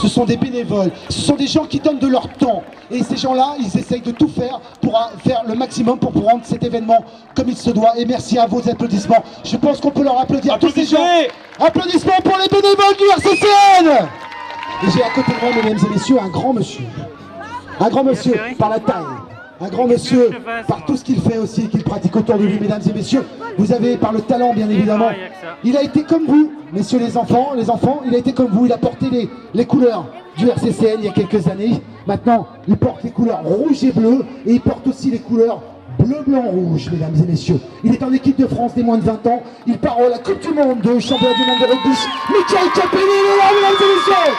ce sont des bénévoles, ce sont des gens qui donnent de leur temps. Et ces gens-là, ils essayent de tout faire pour faire le maximum pour rendre cet événement comme il se doit. Et merci à vos applaudissements. Je pense qu'on peut leur applaudir tous ces gens. Applaudissements pour les bénévoles du RCCN. Et j'ai à côté de moi, mesdames et messieurs, un grand monsieur. Un grand monsieur par la taille. Un grand monsieur par tout ce qu'il fait aussi, qu'il pratique autour de lui, mesdames et messieurs. Vous avez par le talent, bien évidemment. Il a été comme vous, messieurs les enfants, il a été comme vous, il a porté les couleurs du RCCN il y a quelques années. Maintenant, il porte les couleurs rouge et bleu, et il porte aussi les couleurs bleu, blanc, rouge, mesdames et messieurs. Il est en équipe de France des moins de 20 ans. Il part à la Coupe du Monde, de championnat du monde de rugby. Michael Capelli, il est là, mesdames et messieurs.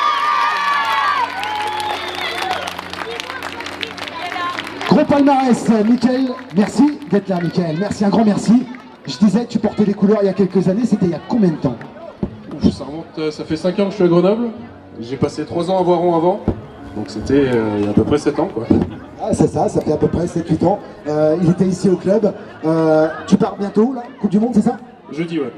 Gros palmarès, Michael, merci d'être là, Michael. Merci, un grand merci. Je disais, tu portais les couleurs il y a quelques années, c'était il y a combien de temps? Ça remonte, ça fait 5 ans que je suis à Grenoble. J'ai passé 3 ans à Voiron avant, donc c'était il y a à peu près 7 ans, quoi. Ah, c'est ça fait à peu près 7-8 ans. Il était ici au club. Tu pars bientôt, là, Coupe du Monde, c'est ça? Jeudi, ouais.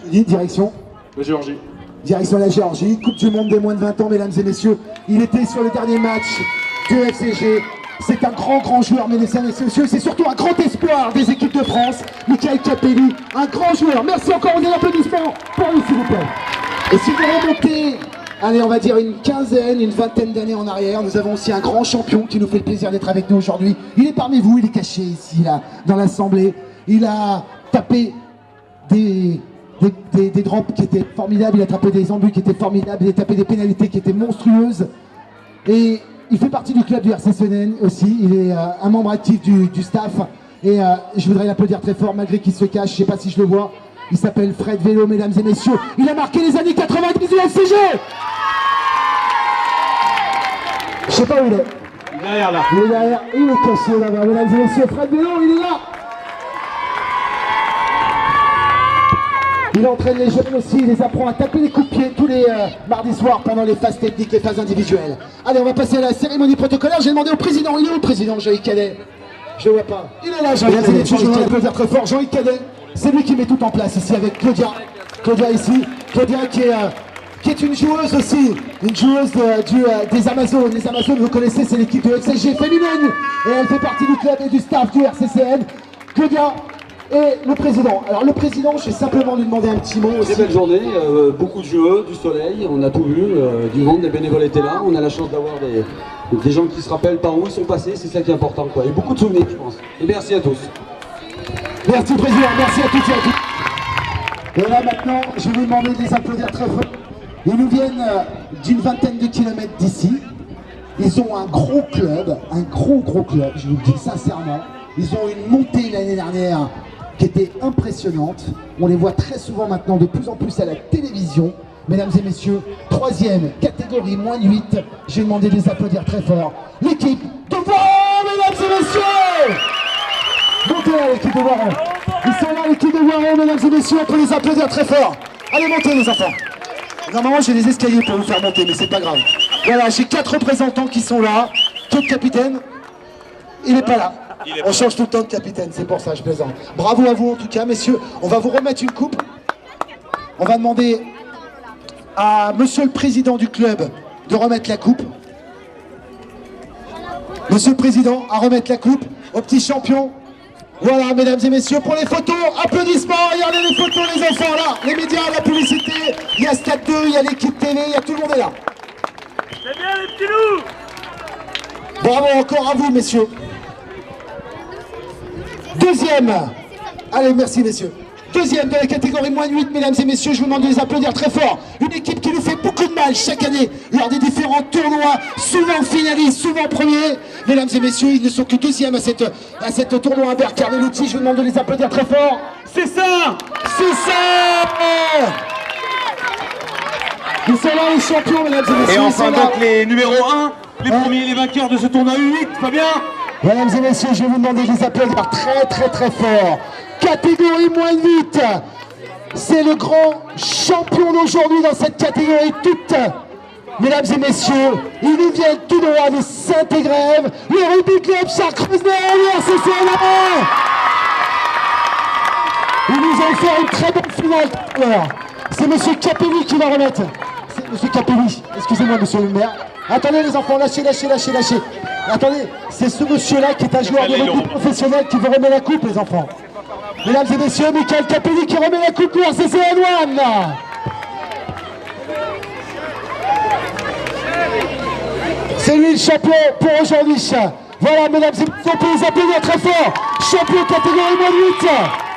Jeudi, direction La Géorgie. Direction la Géorgie, Coupe du Monde des moins de 20 ans, mesdames et messieurs. Il était sur le dernier match du FCG. C'est un grand joueur, mesdames et messieurs. C'est surtout un grand espoir des équipes de France. Michael Capelli, un grand joueur. Merci encore, on a l'applaudissement pour lui, s'il vous plaît. Et si vous remontez, allez, on va dire une quinzaine, une vingtaine d'années en arrière, nous avons aussi un grand champion qui nous fait le plaisir d'être avec nous aujourd'hui. Il est parmi vous, il est caché ici, là, dans l'Assemblée. Il a tapé des drops qui étaient formidables, il a tapé des embûts qui étaient formidables, il a tapé des pénalités qui étaient monstrueuses. Et il fait partie du club du RCCN aussi, il est un membre actif du staff. Et je voudrais l'applaudir très fort malgré qu'il se cache, je sais pas si je le vois. Il s'appelle Fred Vélo, mesdames et messieurs. Il a marqué les années 90 du FCG. Je sais pas où il est. Il est derrière là. Il est derrière, il est caché là-bas, mesdames et messieurs. Fred Vélo, il est là. Il entraîne les jeunes aussi, il les apprend à taper les coups de pied tous les mardis soirs pendant les phases techniques, les phases individuelles. Allez, on va passer à la cérémonie protocolaire. J'ai demandé au président, il est où le président, Jean-Yves Cadet? Je le vois pas. Il est là, Jean-Yves Cadet. Je voudrais l'applaudir très fort. Jean-Yves Cadet, c'est lui qui met tout en place ici avec Claudia. Claudia ici. Claudia qui est une joueuse aussi, une joueuse des Amazones. Les Amazones, vous connaissez, c'est l'équipe de FCG féminine. Et elle fait partie du club et du staff du RCCN. Claudia et le président. Alors le président, je vais simplement lui demander un petit mot aussi. Très belle journée, beaucoup de jeux, du soleil, on a tout vu, du monde, les bénévoles étaient là. On a la chance d'avoir des gens qui se rappellent par où ils sont passés, c'est ça qui est important, quoi. Et beaucoup de souvenirs, je pense. Et merci à tous. Merci président, merci à toutes et à tous. Et là maintenant, je vais vous demander de les applaudir très fort. Ils nous viennent d'une vingtaine de kilomètres d'ici. Ils ont un gros club, un gros club, je vous le dis sincèrement. Ils ont une montée l'année dernière qui était impressionnante. On les voit très souvent maintenant, de plus en plus à la télévision. Mesdames et messieurs, 3e catégorie, moins de 8. J'ai demandé de les applaudir très fort. L'équipe de Voiron, mesdames et messieurs. Montez là, l'équipe de Voiron. Ils sont là, l'équipe de Voiron, mesdames et messieurs. On peut les applaudir très fort. Allez, montez les enfants. Normalement, j'ai des escaliers pour vous faire monter, mais c'est pas grave. Voilà, j'ai 4 représentants qui sont là. Tout le capitaine, il n'est pas là. On change tout le temps de capitaine, c'est pour ça, je plaisante. Bravo à vous en tout cas, messieurs. On va vous remettre une coupe. On va demander à monsieur le président du club de remettre la coupe. Monsieur le président, à remettre la coupe au petit champion. Voilà, mesdames et messieurs, pour les photos, applaudissements. Regardez les photos, les enfants, là. Les médias, la publicité. Il y a Stade 2, il y a l'équipe TV, il y a tout le monde est là. C'est bien les petits loups. Bravo encore à vous, messieurs. Deuxième, allez merci messieurs, deuxième de la catégorie moins de 8, mesdames et messieurs, je vous demande de les applaudir très fort. Une équipe qui nous fait beaucoup de mal chaque année lors des différents tournois, souvent finalistes, souvent premiers. Mesdames et messieurs, ils ne sont que deuxième à cette tournoi à Berck-Carnelouti, je vous demande de les applaudir très fort. C'est ça. C'est ça. Ils sont là les champions, mesdames et messieurs. Et enfin donc les numéros 1, les premiers, les vainqueurs de ce tournoi U8, pas bien? Mesdames et messieurs, je vais vous demander de les applaudir très fort. Catégorie moins de 8. C'est le grand champion d'aujourd'hui dans cette catégorie toute. Mesdames et messieurs, il nous vient tout droit de Saint-Égrève, le Rugby Club Chartreuse-Nord, RCCN. Ils nous ont fait une très bonne finale. C'est monsieur Capelli qui va remettre. monsieur Capelli. Excusez-moi, monsieur le maire. Attendez les enfants, lâchez. Attendez, c'est ce monsieur-là qui est un joueur de rugby professionnel qui vous remet la coupe, les enfants. Mesdames et messieurs, Michael Capelli qui remet la coupe pour RCC N1. C'est lui le champion pour aujourd'hui. Voilà, mesdames et messieurs, on peut les applaudir très fort. Champion catégorie moins de 8.